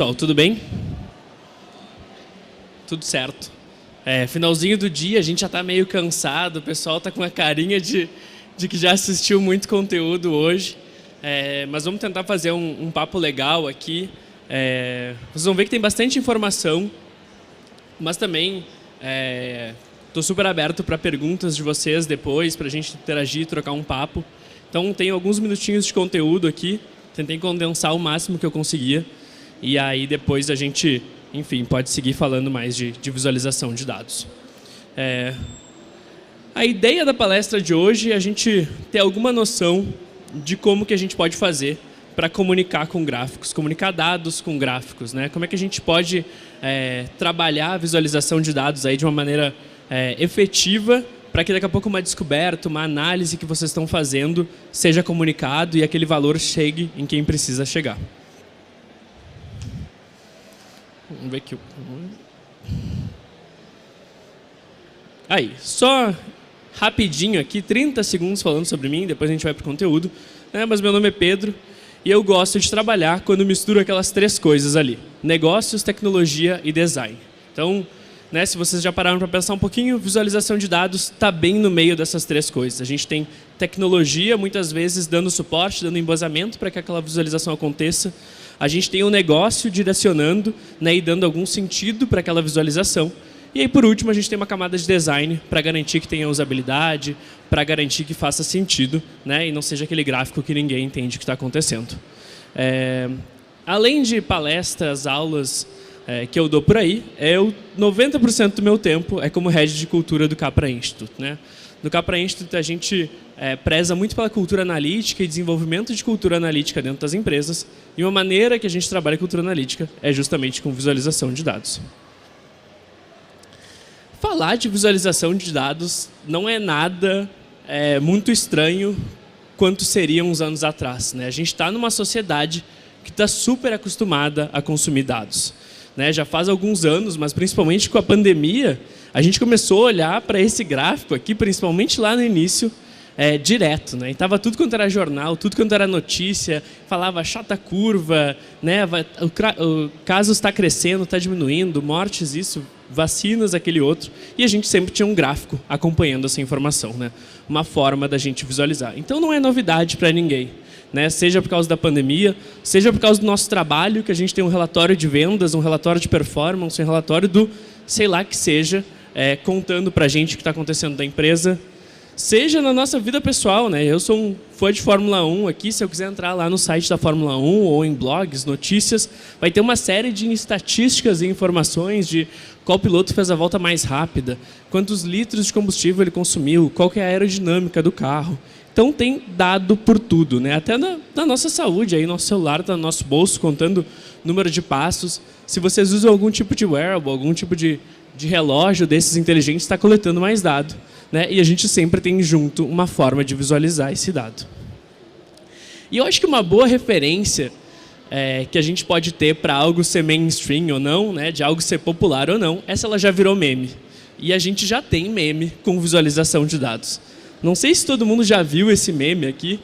Pessoal, tudo bem? Tudo certo. Finalzinho do dia, a gente já está meio cansado, o pessoal está com a carinha de que já assistiu muito conteúdo hoje. Mas vamos tentar fazer um papo legal aqui. Vocês vão ver que tem bastante informação, mas também estou super aberto para perguntas de vocês depois, para a gente interagir, trocar um papo. Então, tem alguns minutinhos de conteúdo aqui, tentei condensar o máximo que eu conseguia. E aí depois a gente, enfim, pode seguir falando mais de visualização de dados. A ideia da palestra de hoje é a gente ter alguma noção de como que a gente pode fazer para comunicar com gráficos, comunicar dados com gráficos, né? Como é que a gente pode trabalhar a visualização de dados aí de uma maneira efetiva para que daqui a pouco uma descoberta, uma análise que vocês estão fazendo seja comunicado e aquele valor chegue em quem precisa chegar. Vamos ver aqui. Aí, só rapidinho aqui, 30 segundos falando sobre mim, depois a gente vai para o conteúdo. Mas meu nome é Pedro e eu gosto de trabalhar quando misturo aquelas três coisas ali: negócios, tecnologia e design. Então, se vocês já pararam para pensar um pouquinho, visualização de dados está bem no meio dessas três coisas. A gente tem tecnologia, muitas vezes, dando suporte, dando embasamento para que aquela visualização aconteça. A gente tem um negócio direcionando, e dando algum sentido para aquela visualização. E aí, por último, a gente tem uma camada de design para garantir que tenha usabilidade, para garantir que faça sentido, e não seja aquele gráfico que ninguém entende o que está acontecendo. Além de palestras, aulas que eu dou por aí, 90% do meu tempo é como head de cultura do Capra Institute. No Capra Institute, a gente preza muito pela cultura analítica e desenvolvimento de cultura analítica dentro das empresas. E uma maneira que a gente trabalha cultura analítica é justamente com visualização de dados. Falar de visualização de dados não é nada muito estranho quanto seria uns anos atrás. A gente está numa sociedade que está super acostumada a consumir dados. Já faz alguns anos, mas principalmente com a pandemia, a gente começou a olhar para esse gráfico aqui, principalmente lá no início, direto. E estava tudo quanto era jornal, tudo quanto era notícia, falava chata curva, o caso está crescendo, está diminuindo, mortes isso, vacinas, aquele outro. E a gente sempre tinha um gráfico acompanhando essa informação, uma forma da gente visualizar. Então não é novidade para ninguém. Seja por causa da pandemia, seja por causa do nosso trabalho, que a gente tem um relatório de vendas, um relatório de performance, um relatório do sei lá que seja, contando para a gente o que está acontecendo da empresa, seja na nossa vida pessoal. Eu sou um fã de Fórmula 1 aqui, se eu quiser entrar lá no site da Fórmula 1 ou em blogs, notícias, vai ter uma série de estatísticas e informações de qual piloto fez a volta mais rápida, quantos litros de combustível ele consumiu, qual que é a aerodinâmica do carro. Então, tem dado por tudo, até na nossa saúde. Aí, nosso celular está no nosso bolso, contando número de passos. Se vocês usam algum tipo de wearable, algum tipo de relógio desses inteligentes, está coletando mais dado. E a gente sempre tem junto uma forma de visualizar esse dado. E eu acho que uma boa referência que a gente pode ter para algo ser mainstream ou não, de algo ser popular ou não, essa ela já virou meme. E a gente já tem meme com visualização de dados. Não sei se todo mundo já viu esse meme aqui,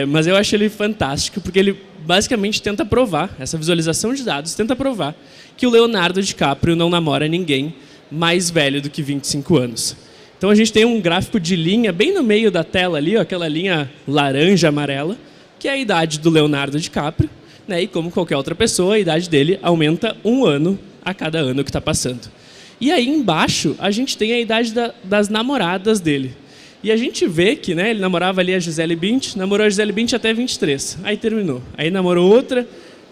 mas eu acho ele fantástico, porque ele basicamente tenta provar, essa visualização de dados tenta provar que o Leonardo DiCaprio não namora ninguém mais velho do que 25 anos. Então a gente tem um gráfico de linha bem no meio da tela ali, aquela linha laranja, amarela, que é a idade do Leonardo DiCaprio, e como qualquer outra pessoa, a idade dele aumenta 1 ano a cada ano que está passando. E aí embaixo a gente tem a idade das namoradas dele. E a gente vê que ele namorava ali a Gisele Bündchen, namorou a Gisele Bündchen até 23, aí terminou. Aí namorou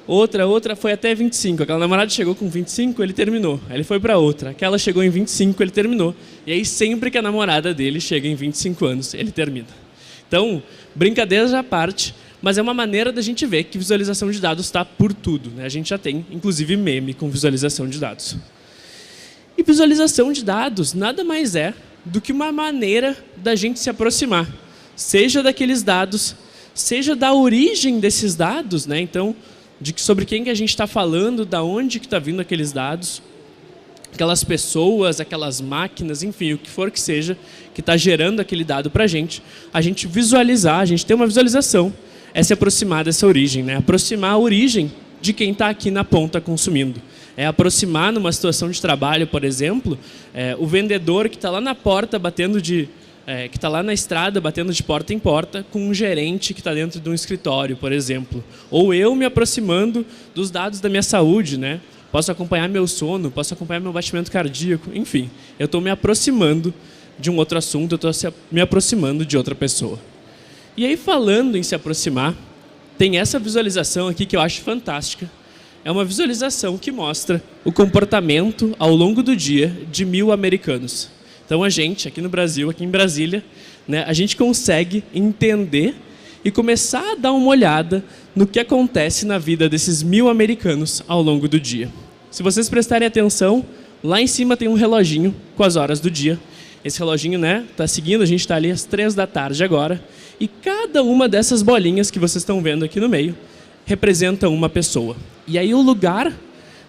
outra, foi até 25. Aquela namorada chegou com 25, ele terminou. Aí ele foi para outra. Aquela chegou em 25, ele terminou. E aí sempre que a namorada dele chega em 25 anos, ele termina. Então, brincadeiras à parte, mas é uma maneira da gente ver que visualização de dados está por tudo. A gente já tem, inclusive, meme com visualização de dados. E visualização de dados nada mais é do que uma maneira da gente se aproximar, seja daqueles dados, seja da origem desses dados, então, sobre quem que a gente está falando, da onde que está vindo aqueles dados, aquelas pessoas, aquelas máquinas, enfim, o que for que seja, que está gerando aquele dado para a gente visualizar, a gente ter uma visualização, é se aproximar dessa origem, aproximar a origem de quem está aqui na ponta consumindo. É aproximar numa situação de trabalho, por exemplo, o vendedor que está lá na porta que está lá na estrada batendo de porta em porta com um gerente que está dentro de um escritório, por exemplo. Ou eu me aproximando dos dados da minha saúde, né? Posso acompanhar meu sono, posso acompanhar meu batimento cardíaco, enfim. Eu estou me aproximando de um outro assunto, eu estou me aproximando de outra pessoa. E aí, falando em se aproximar, tem essa visualização aqui que eu acho fantástica. É uma visualização que mostra o comportamento ao longo do dia de 1.000 americanos. Então, a gente, aqui no Brasil, aqui em Brasília, né, a gente consegue entender e começar a dar uma olhada no que acontece na vida desses 1.000 americanos ao longo do dia. Se vocês prestarem atenção, lá em cima tem um reloginho com as horas do dia. Esse reloginho, né, tá seguindo, a gente está ali às 3 da tarde agora. E cada uma dessas bolinhas que vocês estão vendo aqui no meio representa uma pessoa. E aí o lugar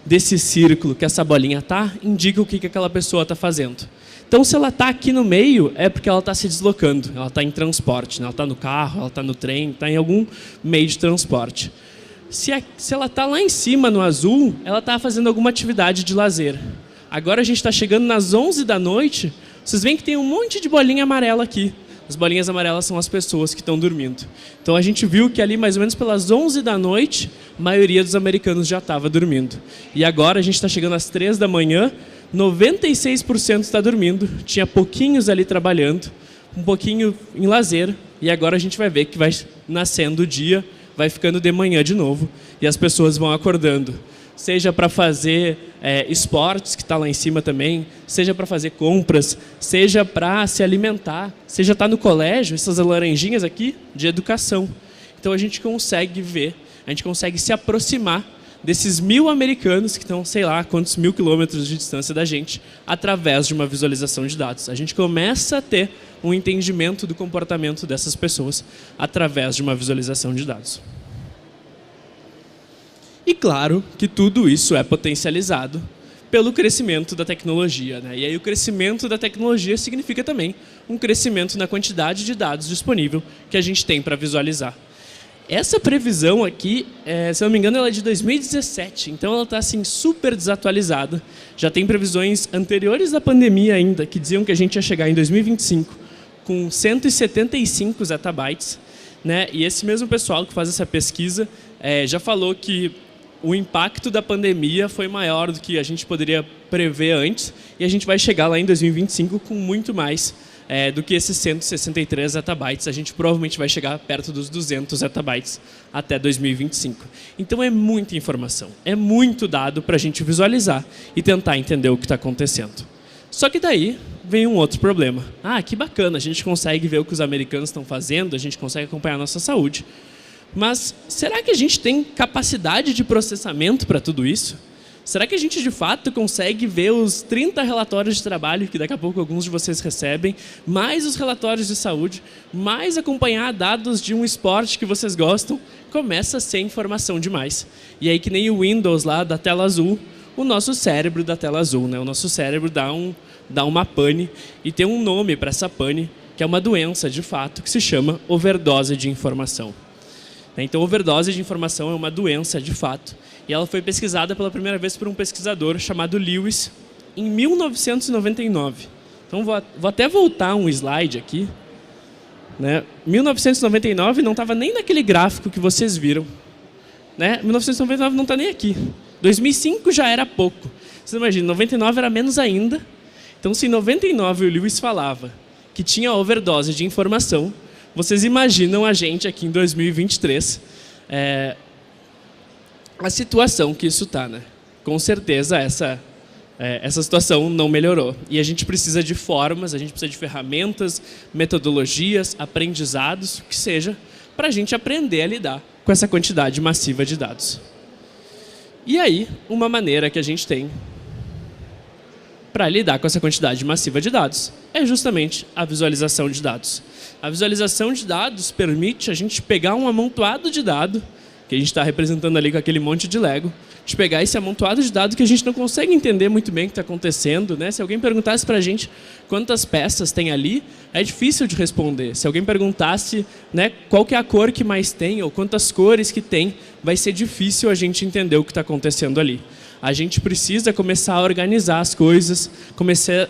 desse círculo que essa bolinha está indica o que aquela pessoa está fazendo. Então, se ela está aqui no meio, é porque ela está se deslocando, ela está em transporte, né? Ela está no carro, ela está no trem, está em algum meio de transporte. Se ela está lá em cima, no azul, ela está fazendo alguma atividade de lazer. Agora a gente está chegando nas 11 da noite, vocês veem que tem um monte de bolinha amarela aqui. As bolinhas amarelas são as pessoas que estão dormindo. Então, a gente viu que ali, mais ou menos pelas 11 da noite, a maioria dos americanos já estava dormindo. E agora a gente está chegando às 3 da manhã, 96% está dormindo, tinha pouquinhos ali trabalhando, um pouquinho em lazer, e agora a gente vai ver que vai nascendo o dia, vai ficando de manhã de novo, e as pessoas vão acordando. Seja para fazer esportes, que está lá em cima também, seja para fazer compras, seja para se alimentar, seja estar no colégio, essas laranjinhas aqui, de educação. Então a gente consegue ver, a gente consegue se aproximar desses 1.000 americanos que estão, sei lá, quantos 1.000 quilômetros de distância da gente, através de uma visualização de dados. A gente começa a ter um entendimento do comportamento dessas pessoas através de uma visualização de dados. E claro que tudo isso é potencializado pelo crescimento da tecnologia, né? E aí o crescimento da tecnologia significa também um crescimento na quantidade de dados disponível que a gente tem para visualizar. Essa previsão aqui, se eu não me engano, ela é de 2017, então ela está assim, super desatualizada. Já tem previsões anteriores da pandemia ainda, que diziam que a gente ia chegar em 2025 com 175 zettabytes, né? E esse mesmo pessoal que faz essa pesquisa já falou que o impacto da pandemia foi maior do que a gente poderia prever antes, e a gente vai chegar lá em 2025 com muito mais do que esses 163 zettabytes. A gente provavelmente vai chegar perto dos 200 zettabytes até 2025. Então é muita informação, é muito dado para a gente visualizar e tentar entender o que está acontecendo. Só que daí vem um outro problema. Ah, que bacana, a gente consegue ver o que os americanos estão fazendo, a gente consegue acompanhar a nossa saúde. Mas será que a gente tem capacidade de processamento para tudo isso? Será que a gente, de fato, consegue ver os 30 relatórios de trabalho que daqui a pouco alguns de vocês recebem, mais os relatórios de saúde, mais acompanhar dados de um esporte que vocês gostam? Começa a ser informação demais. E aí, que nem o Windows lá da tela azul, o nosso cérebro da tela azul, né? O nosso cérebro dá uma pane, e tem um nome para essa pane, que é uma doença, de fato, que se chama overdose de informação. Então, overdose de informação é uma doença, de fato, e ela foi pesquisada pela primeira vez por um pesquisador chamado Lewis em 1999. Então, vou até voltar um slide aqui. 1999 não estava nem naquele gráfico que vocês viram. 1999 não está nem aqui. 2005 já era pouco. Você imagina, 99 era menos ainda. Então, se em 99 o Lewis falava que tinha overdose de informação, vocês imaginam a gente aqui em 2023, a situação que isso está, né? Com certeza essa situação não melhorou. E a gente precisa de formas, a gente precisa de ferramentas, metodologias, aprendizados, o que seja, para a gente aprender a lidar com essa quantidade massiva de dados. E aí, uma maneira que a gente tem para lidar com essa quantidade massiva de dados é justamente a visualização de dados. A visualização de dados permite a gente pegar um amontoado de dado, que a gente está representando ali com aquele monte de Lego, de pegar esse amontoado de dados que a gente não consegue entender muito bem o que está acontecendo, né? Se alguém perguntasse para a gente quantas peças tem ali, é difícil de responder. Se alguém perguntasse, né, qual que é a cor que mais tem ou quantas cores que tem, vai ser difícil a gente entender o que está acontecendo ali. A gente precisa começar a organizar as coisas, começa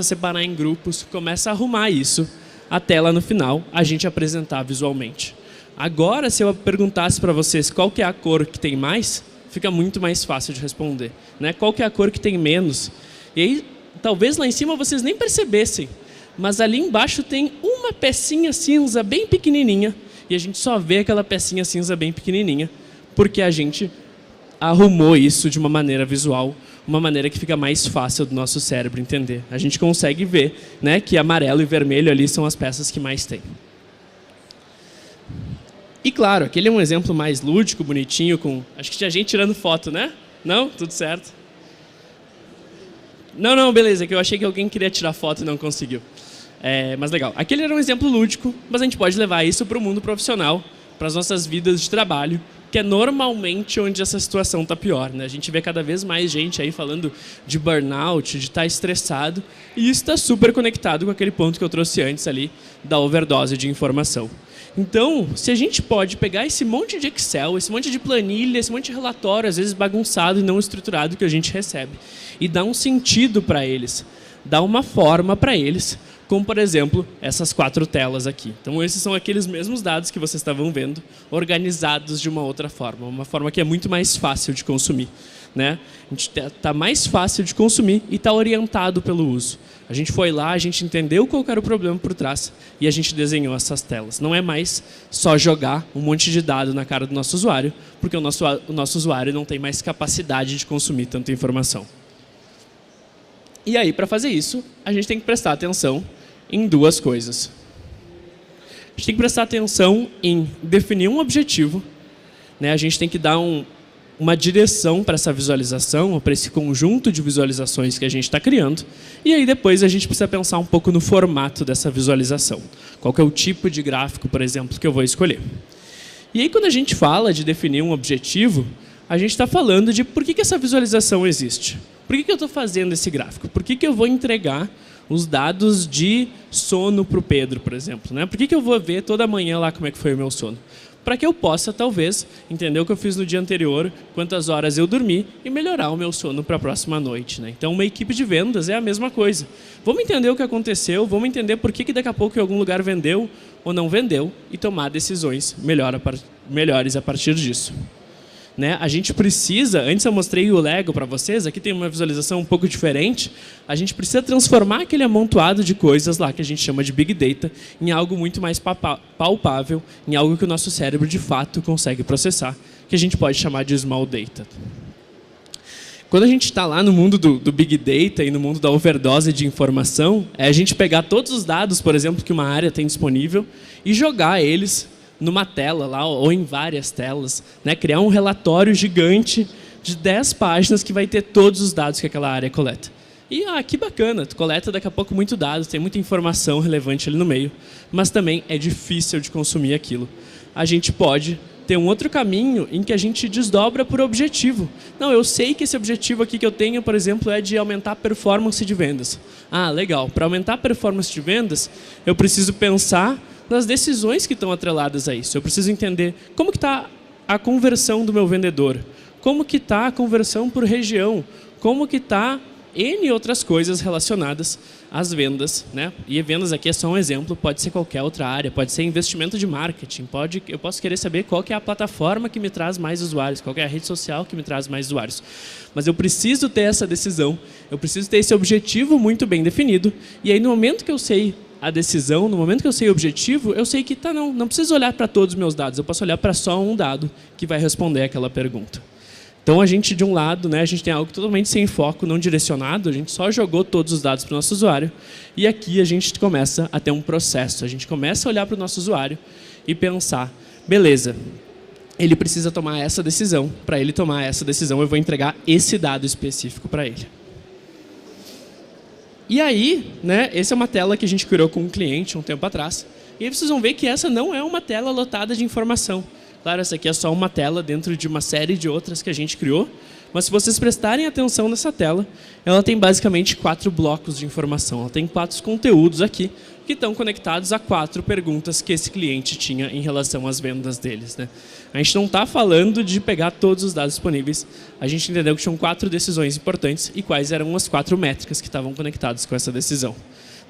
a separar em grupos, começa a arrumar isso, até lá no final a gente apresentar visualmente. Agora, se eu perguntasse para vocês qual que é a cor que tem mais, fica muito mais fácil de responder, né? Qual que é a cor que tem menos? E aí, talvez lá em cima vocês nem percebessem, mas ali embaixo tem uma pecinha cinza bem pequenininha, e a gente só vê aquela pecinha cinza bem pequenininha, porque a gente arrumou isso de uma maneira visual, uma maneira que fica mais fácil do nosso cérebro entender. A gente consegue ver, né, que amarelo e vermelho ali são as peças que mais tem. E claro, aquele é um exemplo mais lúdico, bonitinho, com... Acho que tinha gente tirando foto, né? Não? Tudo certo? Não, beleza, que eu achei que alguém queria tirar foto e não conseguiu. Mas legal. Aquele era um exemplo lúdico, mas a gente pode levar isso para o mundo profissional, para as nossas vidas de trabalho, que é normalmente onde essa situação está pior, né? A gente vê cada vez mais gente aí falando de burnout, de estar estressado, e isso está super conectado com aquele ponto que eu trouxe antes ali, da overdose de informação. Então, se a gente pode pegar esse monte de Excel, esse monte de planilha, esse monte de relatório, às vezes bagunçado e não estruturado que a gente recebe, e dar um sentido para eles, dar uma forma para eles, como, por exemplo, essas 4 telas aqui. Então, esses são aqueles mesmos dados que vocês estavam vendo, organizados de uma outra forma, uma forma que é muito mais fácil de consumir, né? A gente está mais fácil de consumir e está orientado pelo uso. A gente foi lá, a gente entendeu qual era o problema por trás e a gente desenhou essas telas. Não é mais só jogar um monte de dado na cara do nosso usuário, porque o nosso usuário não tem mais capacidade de consumir tanta informação. E aí, para fazer isso, a gente tem que prestar atenção em 2 coisas. A gente tem que prestar atenção em definir um objetivo, né? A gente tem que dar uma direção para essa visualização, ou para esse conjunto de visualizações que a gente está criando, e aí depois a gente precisa pensar um pouco no formato dessa visualização. Qual que é o tipo de gráfico, por exemplo, que eu vou escolher. E aí, quando a gente fala de definir um objetivo, a gente está falando de por que essa visualização existe. Por que eu estou fazendo esse gráfico? Por que eu vou entregar os dados de sono para o Pedro, por exemplo, né? Por que eu vou ver toda manhã lá como é que foi o meu sono? Para que eu possa, talvez, entender o que eu fiz no dia anterior, quantas horas eu dormi e melhorar o meu sono para a próxima noite, né? Então, uma equipe de vendas é a mesma coisa. Vamos entender o que aconteceu, vamos entender por que daqui a pouco em algum lugar vendeu ou não vendeu e tomar decisões melhores a partir disso. Né? A gente precisa, antes eu mostrei o Lego para vocês, aqui tem uma visualização um pouco diferente, a gente precisa transformar aquele amontoado de coisas lá, que a gente chama de Big Data, em algo muito mais palpável, em algo que o nosso cérebro de fato consegue processar, que a gente pode chamar de Small Data. Quando a gente está lá no mundo do Big Data e no mundo da overdose de informação, é a gente pegar todos os dados, por exemplo, que uma área tem disponível e jogar eles numa tela lá, ou em várias telas, né? Criar um relatório gigante de 10 páginas que vai ter todos os dados que aquela área coleta. E, que bacana, tu coleta daqui a pouco muito dados, tem muita informação relevante ali no meio, mas também é difícil de consumir aquilo. A gente pode ter um outro caminho em que a gente desdobra por objetivo. Não, eu sei que esse objetivo aqui que eu tenho, por exemplo, é de aumentar a performance de vendas. Legal, para aumentar a performance de vendas, eu preciso pensar nas decisões que estão atreladas a isso. Eu preciso entender como que está a conversão do meu vendedor, como que está a conversão por região, como que está N outras coisas relacionadas às vendas, né? E vendas aqui é só um exemplo, pode ser qualquer outra área, pode ser investimento de marketing, eu posso querer saber qual que é a plataforma que me traz mais usuários, qual que é a rede social que me traz mais usuários. Mas eu preciso ter essa decisão, eu preciso ter esse objetivo muito bem definido, e aí no momento que eu sei a decisão, no momento que eu sei o objetivo, eu sei que não preciso olhar para todos os meus dados, eu posso olhar para só um dado que vai responder aquela pergunta. Então, a gente, de um lado, né, a gente tem algo totalmente sem foco, não direcionado, a gente só jogou todos os dados para o nosso usuário, e aqui a gente começa a ter um processo, a gente começa a olhar para o nosso usuário e pensar, beleza, ele precisa tomar essa decisão, para ele tomar essa decisão eu vou entregar esse dado específico para ele. E aí, né, essa é uma tela que a gente criou com um cliente um tempo atrás. E aí vocês vão ver que essa não é uma tela lotada de informação. Claro, essa aqui é só uma tela dentro de uma série de outras que a gente criou, mas se vocês prestarem atenção nessa tela, ela tem basicamente 4 blocos de informação. Ela tem 4 conteúdos aqui que estão conectados a 4 perguntas que esse cliente tinha em relação às vendas deles, né? A gente não está falando de pegar todos os dados disponíveis, a gente entendeu que tinham 4 decisões importantes e quais eram as 4 métricas que estavam conectadas com essa decisão,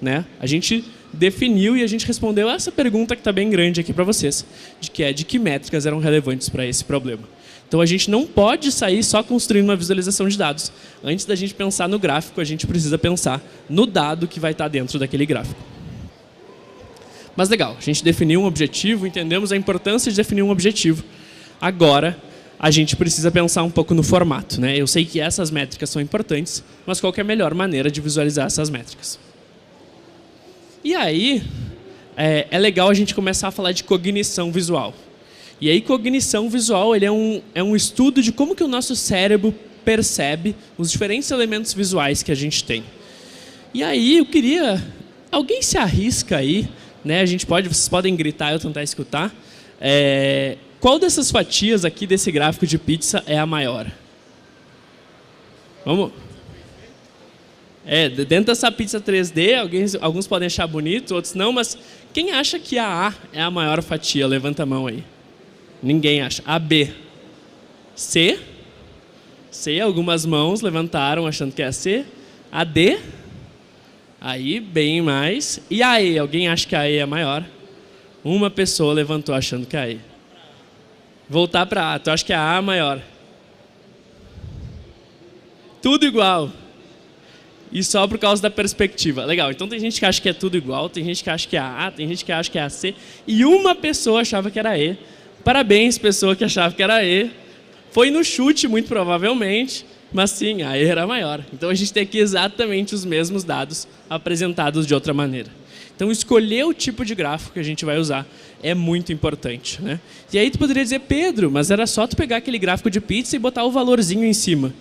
né? A gente definiu e a gente respondeu essa pergunta que está bem grande aqui para vocês, de que métricas eram relevantes para esse problema. Então, a gente não pode sair só construindo uma visualização de dados. Antes da gente pensar no gráfico, a gente precisa pensar no dado que vai estar dentro daquele gráfico. Mas legal, a gente definiu um objetivo, entendemos a importância de definir um objetivo. Agora, a gente precisa pensar um pouco no formato, né? Eu sei que essas métricas são importantes, mas qual que é a melhor maneira de visualizar essas métricas? E aí, é legal a gente começar a falar de cognição visual. E aí, cognição visual ele é um estudo de como que o nosso cérebro percebe os diferentes elementos visuais que a gente tem. E aí, eu queria... Alguém se arrisca aí, né? Vocês podem gritar e eu tentar escutar. Qual dessas fatias aqui desse gráfico de pizza é a maior? Vamos... dentro dessa pizza 3D, alguns podem achar bonito, outros não, mas quem acha que a A é a maior fatia? Levanta a mão aí. Ninguém acha. A B. C. C, algumas mãos levantaram achando que é a C. A D. Aí, bem mais. E a E? Alguém acha que a E é a maior? Uma pessoa levantou achando que é a E. Voltar para A. Tu acha que a A é a maior? Tudo igual. E só por causa da perspectiva. Legal, então tem gente que acha que é tudo igual, tem gente que acha que é a A, tem gente que acha que é a C, e uma pessoa achava que era a E. Parabéns, pessoa que achava que era a E. Foi no chute, muito provavelmente, mas sim, a E era maior. Então a gente tem aqui exatamente os mesmos dados apresentados de outra maneira. Então escolher o tipo de gráfico que a gente vai usar é muito importante, né? E aí tu poderia dizer, Pedro, mas era só tu pegar aquele gráfico de pizza e botar o valorzinho em cima.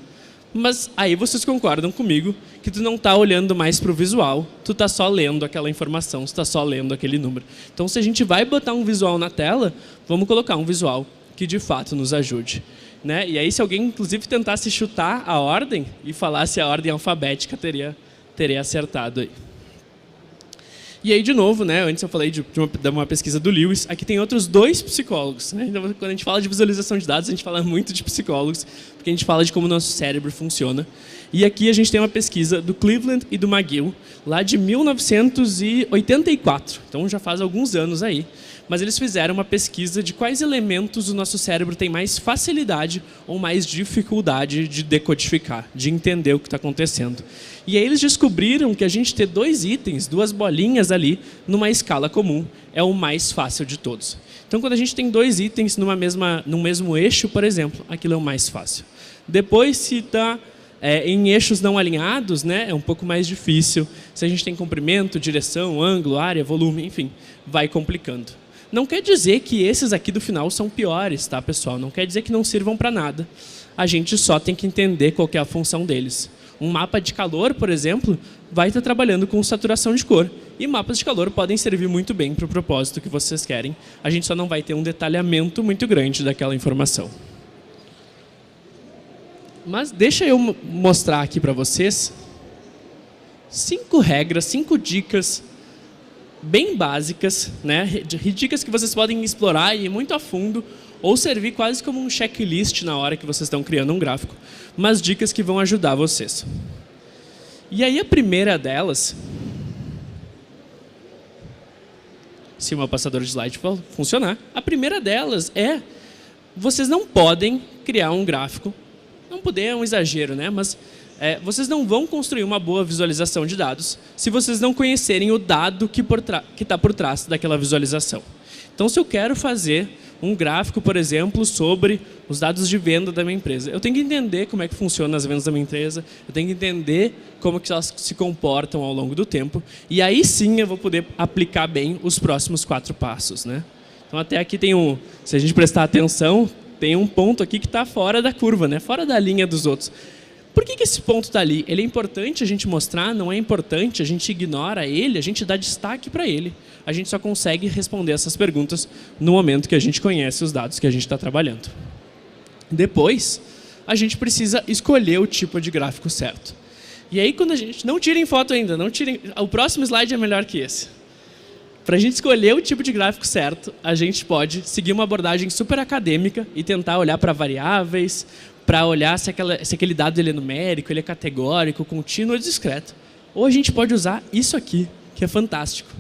Mas aí vocês concordam comigo que tu não está olhando mais para o visual, tu está só lendo aquela informação, tu está só lendo aquele número. Então, se a gente vai botar um visual na tela, vamos colocar um visual que de fato nos ajude, né? E aí, se alguém, inclusive, tentasse chutar a ordem e falasse a ordem alfabética, teria acertado aí. E aí, de novo, né, antes eu falei de uma pesquisa do Lewis, aqui tem outros 2 psicólogos, né? Então, quando a gente fala de visualização de dados, a gente fala muito de psicólogos, porque a gente fala de como o nosso cérebro funciona. E aqui a gente tem uma pesquisa do Cleveland e do McGill, lá de 1984, então já faz alguns anos aí. Mas eles fizeram uma pesquisa de quais elementos o nosso cérebro tem mais facilidade ou mais dificuldade de decodificar, de entender o que está acontecendo. E aí eles descobriram que a gente ter 2 itens, 2 bolinhas ali, numa escala comum, é o mais fácil de todos. Então, quando a gente tem 2 itens num mesmo eixo, por exemplo, aquilo é o mais fácil. Depois, se está em eixos não alinhados, né, é um pouco mais difícil. Se a gente tem comprimento, direção, ângulo, área, volume, enfim, vai complicando. Não quer dizer que esses aqui do final são piores, tá, pessoal? Não quer dizer que não sirvam para nada. A gente só tem que entender qual que é a função deles. Um mapa de calor, por exemplo, vai estar trabalhando com saturação de cor. E mapas de calor podem servir muito bem para o propósito que vocês querem. A gente só não vai ter um detalhamento muito grande daquela informação. Mas deixa eu mostrar aqui para vocês 5 regras, 5 dicas bem básicas, né? Dicas que vocês podem explorar e ir muito a fundo, ou servir quase como um checklist na hora que vocês estão criando um gráfico, mas dicas que vão ajudar vocês. E aí a primeira delas, se o meu passador de slide funcionar, a primeira delas é, vocês não podem criar um gráfico, não poder é um exagero, né? Mas vocês não vão construir uma boa visualização de dados se vocês não conhecerem o dado que está por trás daquela visualização. Então, se eu quero fazer um gráfico, por exemplo, sobre os dados de venda da minha empresa, eu tenho que entender como é que funcionam as vendas da minha empresa, eu tenho que entender como que elas se comportam ao longo do tempo, e aí sim eu vou poder aplicar bem os próximos 4 passos, né? Então, até aqui tem se a gente prestar atenção, tem um ponto aqui que está fora da curva, né? Fora da linha dos outros. Por que esse ponto está ali? Ele é importante a gente mostrar, não é importante, a gente ignora ele, a gente dá destaque para ele. A gente só consegue responder essas perguntas no momento que a gente conhece os dados que a gente está trabalhando. Depois, a gente precisa escolher o tipo de gráfico certo. E aí, quando a gente... Não tirem foto ainda, não tirem... O próximo slide é melhor que esse. Para a gente escolher o tipo de gráfico certo, a gente pode seguir uma abordagem super acadêmica e tentar olhar para variáveis, para olhar se aquele dado ele é numérico, ele é categórico, contínuo ou discreto. Ou a gente pode usar isso aqui, que é fantástico.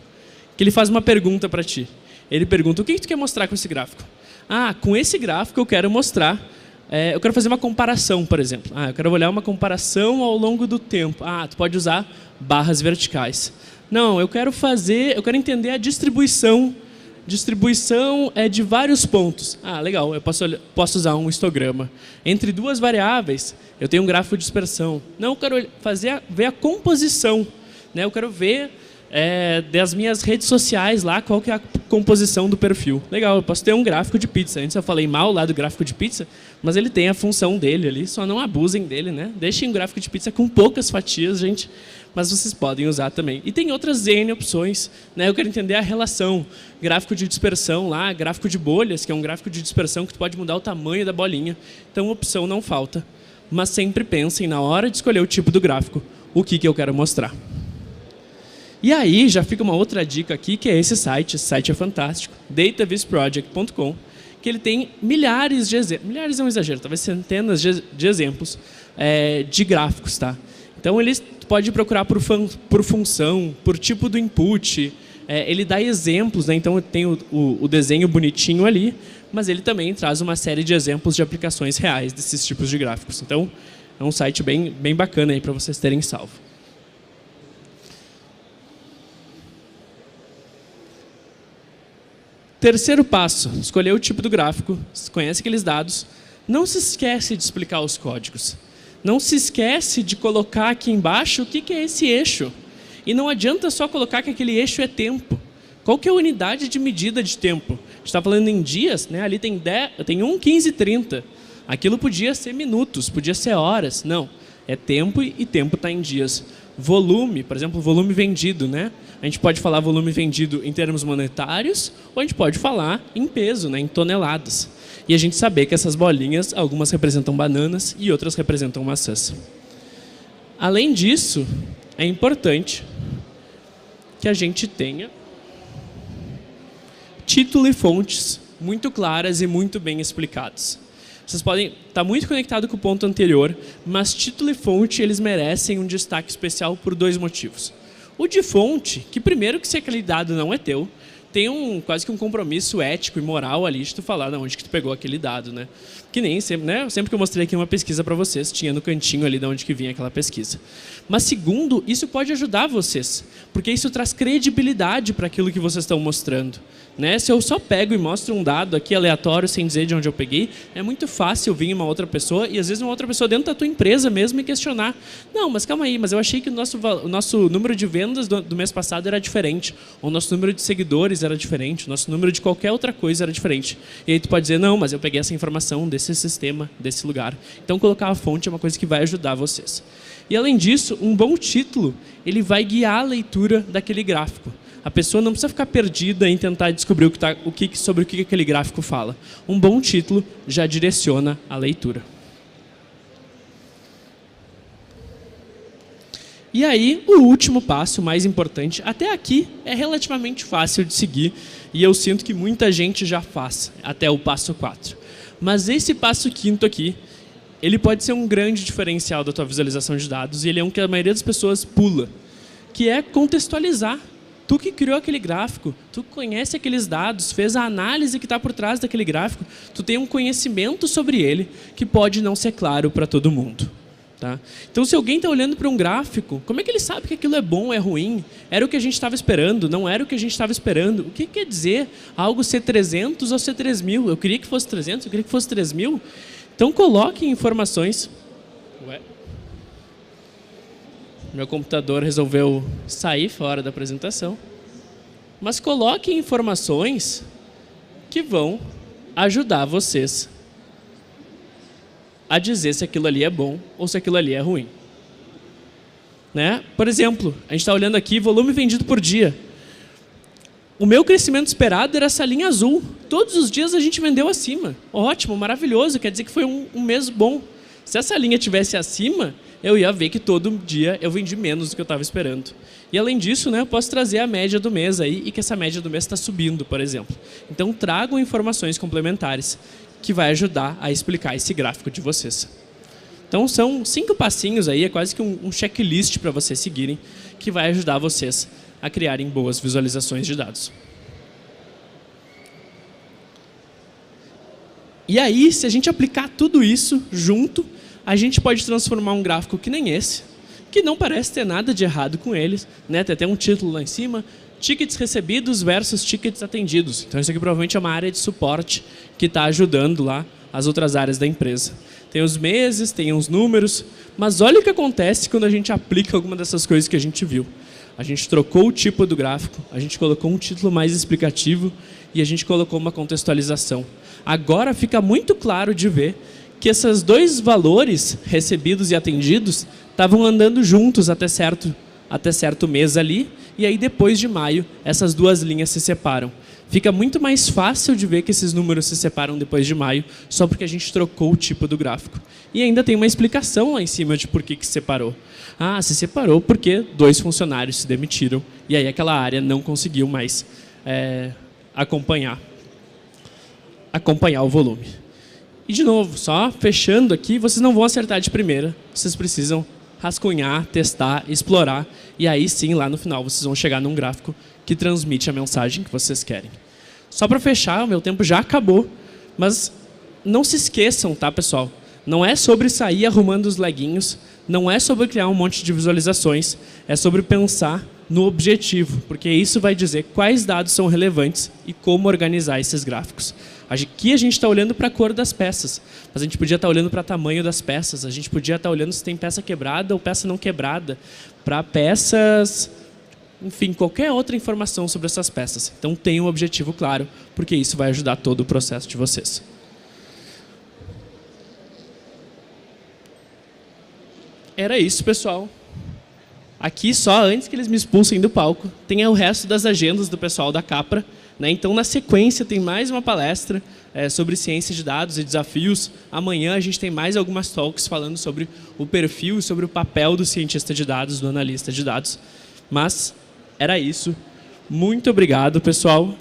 Que ele faz uma pergunta para ti. Ele pergunta, o que tu quer mostrar com esse gráfico? Ah, com esse gráfico eu quero mostrar... eu quero fazer uma comparação, por exemplo. Eu quero olhar uma comparação ao longo do tempo. Tu pode usar barras verticais. Não, eu quero entender a distribuição. Distribuição é de vários pontos. Legal, eu posso usar um histograma. Entre duas variáveis, eu tenho um gráfico de dispersão. Não, eu quero ver a composição. Eu quero ver das minhas redes sociais lá, qual que é a composição do perfil. Legal, eu posso ter um gráfico de pizza. Antes eu falei mal lá do gráfico de pizza, mas ele tem a função dele ali, só não abusem dele, né? Deixem um gráfico de pizza com poucas fatias, gente, mas vocês podem usar também. E tem outras N opções, né? Eu quero entender a relação. Gráfico de dispersão lá, gráfico de bolhas, que é um gráfico de dispersão que tu pode mudar o tamanho da bolinha. Então, opção não falta. Mas sempre pensem, na hora de escolher o tipo do gráfico, o que eu quero mostrar. E aí, já fica uma outra dica aqui, que é esse site é fantástico, datavisproject.com, que ele tem milhares de exemplos, milhares é um exagero, talvez centenas de exemplos de gráficos. Tá? Então, ele pode procurar por função, por tipo do input, ele dá exemplos, né? Então tem o desenho bonitinho ali, mas ele também traz uma série de exemplos de aplicações reais desses tipos de gráficos. Então, é um site bem bacana para vocês terem salvo. Terceiro passo, escolher o tipo do gráfico, conhece aqueles dados, não se esquece de explicar os códigos. Não se esquece de colocar aqui embaixo o que é esse eixo. E não adianta só colocar que aquele eixo é tempo. Qual que é a unidade de medida de tempo? A gente está falando em dias, né? Ali tem 1, 15 e 30. Aquilo podia ser minutos, podia ser horas. Não, é tempo e tempo está em dias. Volume, por exemplo, volume vendido, né? A gente pode falar volume vendido em termos monetários ou a gente pode falar em peso, né? Em toneladas. E a gente saber que essas bolinhas, algumas representam bananas e outras representam maçãs. Além disso, é importante que a gente tenha título e fontes muito claras e muito bem explicados. Vocês podem estar muito conectados com o ponto anterior, mas título e fonte eles merecem um destaque especial por 2 motivos. O de fonte, que primeiro que se aquele dado não é teu, tem quase que um compromisso ético e moral ali de tu falar de onde que tu pegou aquele dado, né? Que nem sempre, né? Sempre que eu mostrei aqui uma pesquisa para vocês, tinha no cantinho ali de onde que vinha aquela pesquisa. Mas segundo, isso pode ajudar vocês, porque isso traz credibilidade para aquilo que vocês estão mostrando. Né? Se eu só pego e mostro um dado aqui aleatório sem dizer de onde eu peguei, é muito fácil vir uma outra pessoa e às vezes uma outra pessoa dentro da tua empresa mesmo e questionar. Não, mas calma aí, mas eu achei que o nosso número de vendas do mês passado era diferente, ou o nosso número de seguidores era diferente, o nosso número de qualquer outra coisa era diferente. E aí tu pode dizer, não, mas eu peguei essa informação desse sistema, desse lugar. Então colocar a fonte é uma coisa que vai ajudar vocês. E além disso, um bom título, ele vai guiar a leitura daquele gráfico. A pessoa não precisa ficar perdida em tentar descobrir sobre o que aquele gráfico fala. Um bom título já direciona a leitura. E aí, o último passo, mais importante, até aqui é relativamente fácil de seguir e eu sinto que muita gente já faz, até o passo 4. Mas esse passo 5º aqui, ele pode ser um grande diferencial da tua visualização de dados e ele é um que a maioria das pessoas pula, que é contextualizar. Tu que criou aquele gráfico, tu conhece aqueles dados, fez a análise que está por trás daquele gráfico, tu tem um conhecimento sobre ele que pode não ser claro para todo mundo. Tá? Então, se alguém está olhando para um gráfico, como é que ele sabe que aquilo é bom ou é ruim? Era o que a gente estava esperando? Não era o que a gente estava esperando? O que quer dizer algo ser 300 ou ser 3.000? Eu queria que fosse 300, eu queria que fosse 3.000. Então, coloque informações... Meu computador resolveu sair fora da apresentação. Mas coloque informações que vão ajudar vocês a dizer se aquilo ali é bom ou se aquilo ali é ruim. Né? Por exemplo, a gente está olhando aqui volume vendido por dia. O meu crescimento esperado era essa linha azul. Todos os dias a gente vendeu acima. Ótimo, maravilhoso, quer dizer que foi um mês bom. Se essa linha estivesse acima, eu ia ver que todo dia eu vendi menos do que eu estava esperando. E além disso, né, eu posso trazer a média do mês aí e que essa média do mês está subindo, por exemplo. Então tragam informações complementares que vai ajudar a explicar esse gráfico de vocês. Então são 5 passinhos aí, é quase que um checklist para vocês seguirem, que vai ajudar vocês a criarem boas visualizações de dados. E aí, se a gente aplicar tudo isso junto, a gente pode transformar um gráfico que nem esse, que não parece ter nada de errado com eles, né? Tem até um título lá em cima, tickets recebidos versus tickets atendidos. Então isso aqui provavelmente é uma área de suporte que está ajudando lá as outras áreas da empresa. Tem os meses, tem os números, mas olha o que acontece quando a gente aplica alguma dessas coisas que a gente viu. A gente trocou o tipo do gráfico, a gente colocou um título mais explicativo e a gente colocou uma contextualização. Agora fica muito claro de ver que esses dois valores, recebidos e atendidos, estavam andando juntos até certo mês ali, e aí depois de maio, essas duas linhas se separam. Fica muito mais fácil de ver que esses números se separam depois de maio, só porque a gente trocou o tipo do gráfico. E ainda tem uma explicação lá em cima de por que se separou. Ah, se separou porque 2 funcionários se demitiram, e aí aquela área não conseguiu mais acompanhar o volume. E de novo, só fechando aqui, vocês não vão acertar de primeira, vocês precisam rascunhar, testar, explorar, e aí sim, lá no final, vocês vão chegar num gráfico que transmite a mensagem que vocês querem. Só para fechar, o meu tempo já acabou, mas não se esqueçam, tá, pessoal? Não é sobre sair arrumando os leguinhos, não é sobre criar um monte de visualizações, é sobre pensar no objetivo, porque isso vai dizer quais dados são relevantes e como organizar esses gráficos. Aqui a gente está olhando para a cor das peças, mas a gente podia estar olhando para o tamanho das peças, a gente podia estar olhando se tem peça quebrada ou peça não quebrada, para peças, enfim, qualquer outra informação sobre essas peças. Então tenham um objetivo claro, porque isso vai ajudar todo o processo de vocês. Era isso, pessoal. Aqui, só antes que eles me expulsem do palco, tem o resto das agendas do pessoal da Capra. Né? Então, na sequência, tem mais uma palestra sobre ciência de dados e desafios. Amanhã a gente tem mais algumas talks falando sobre o perfil e sobre o papel do cientista de dados, do analista de dados. Mas era isso. Muito obrigado, pessoal,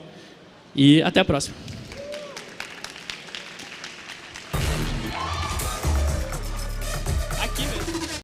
e até a próxima.